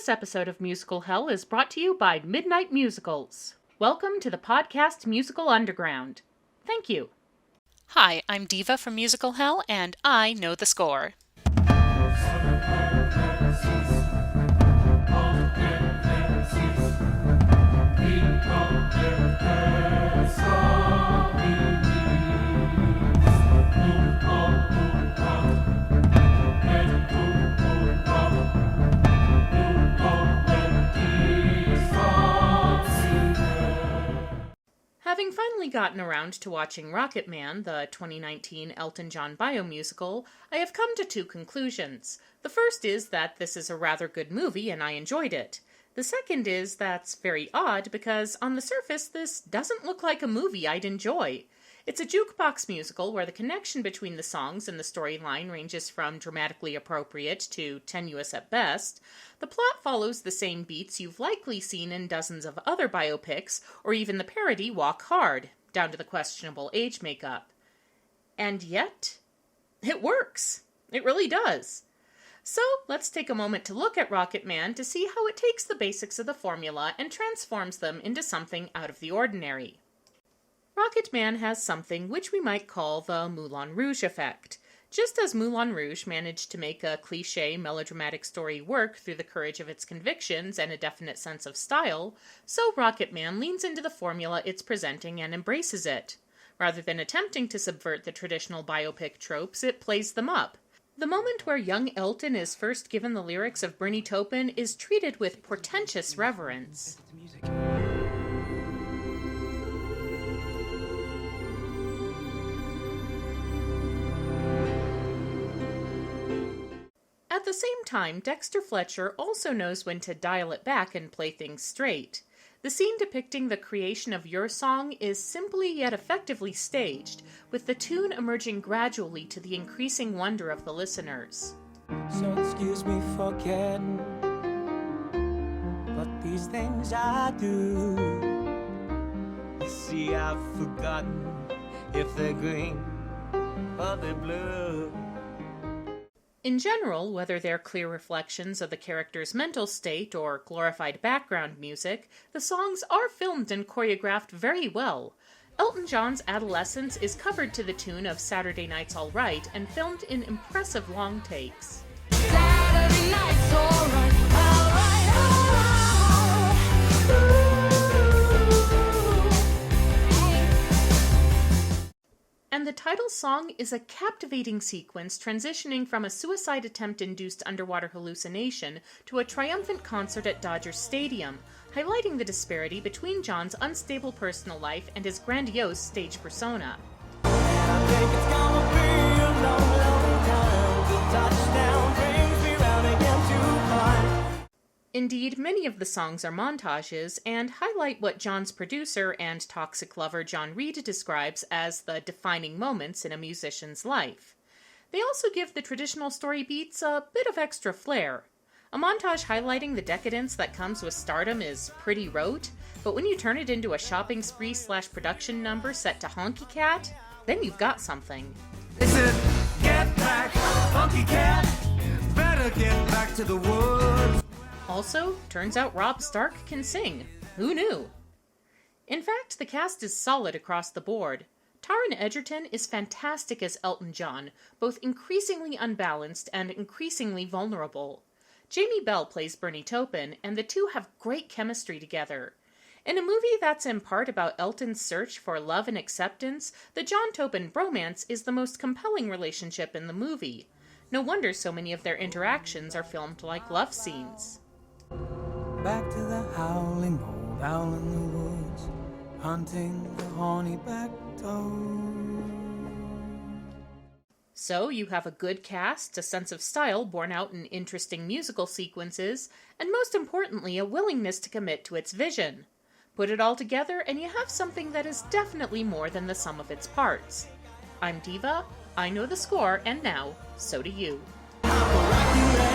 This episode of Musical Hell is brought to you by Midnight Musicals. Welcome to the podcast Musical Underground. Thank you. Hi, I'm Diva from Musical Hell, and I know the score. Having finally gotten around to watching Rocket Man, the 2019 Elton John biomusical, I have come to two conclusions. The first is that this is a rather good movie and I enjoyed it. The second is that's very odd because on the surface this doesn't look like a movie I'd enjoy. It's a jukebox musical where the connection between the songs and the storyline ranges from dramatically appropriate to tenuous at best. The plot follows the same beats you've likely seen in dozens of other biopics, or even the parody Walk Hard, down to the questionable age makeup. And yet, it works. It really does. So let's take a moment to look at Rocket Man to see how it takes the basics of the formula and transforms them into something out of the ordinary. Rocket Man has something which we might call the Moulin Rouge effect. Just as Moulin Rouge managed to make a cliché melodramatic story work through the courage of its convictions and a definite sense of style, so Rocket Man leans into the formula it's presenting and embraces it. Rather than attempting to subvert the traditional biopic tropes, it plays them up. The moment where young Elton is first given the lyrics of Bernie Taupin is treated with portentous reverence. At the same time, Dexter Fletcher also knows when to dial it back and play things straight. The scene depicting the creation of Your Song is simply yet effectively staged, with the tune emerging gradually to the increasing wonder of the listeners. So excuse me for forgetting, but these things I do. You see, I've forgotten if they're green or they're blue. In general, whether they're clear reflections of the character's mental state or glorified background music, the songs are filmed and choreographed very well. Elton John's Adolescence is covered to the tune of Saturday Night's All Right and filmed in impressive long takes. Saturday night's all right, all right, all right. And the title song is a captivating sequence transitioning from a suicide attempt-induced underwater hallucination to a triumphant concert at Dodger Stadium, highlighting the disparity between John's unstable personal life and his grandiose stage persona. I think it's gonna be a long, long time. The touchdown brings me round again to climb. Indeed, many of the songs are montages and highlight what John's producer and toxic lover John Reid describes as the defining moments in a musician's life. They also give the traditional story beats a bit of extra flair. A montage highlighting the decadence that comes with stardom is pretty rote, but when you turn it into a shopping spree/production number set to Honky Cat, then you've got something. They said, get back, funky cat, better get back to the woods. Also, turns out Rob Stark can sing. Who knew? In fact, the cast is solid across the board. Taron Egerton is fantastic as Elton John, both increasingly unbalanced and increasingly vulnerable. Jamie Bell plays Bernie Taupin, and the two have great chemistry together. In a movie that's in part about Elton's search for love and acceptance, the John Taupin bromance is the most compelling relationship in the movie. No wonder so many of their interactions are filmed like love scenes. Back to the howling hole down in the woods, hunting the horny-backed toad. So you have a good cast, a sense of style borne out in interesting musical sequences, and most importantly, a willingness to commit to its vision. Put it all together and you have something that is definitely more than the sum of its parts. I'm Diva, I know the score, and now, so do you. I'm a rocky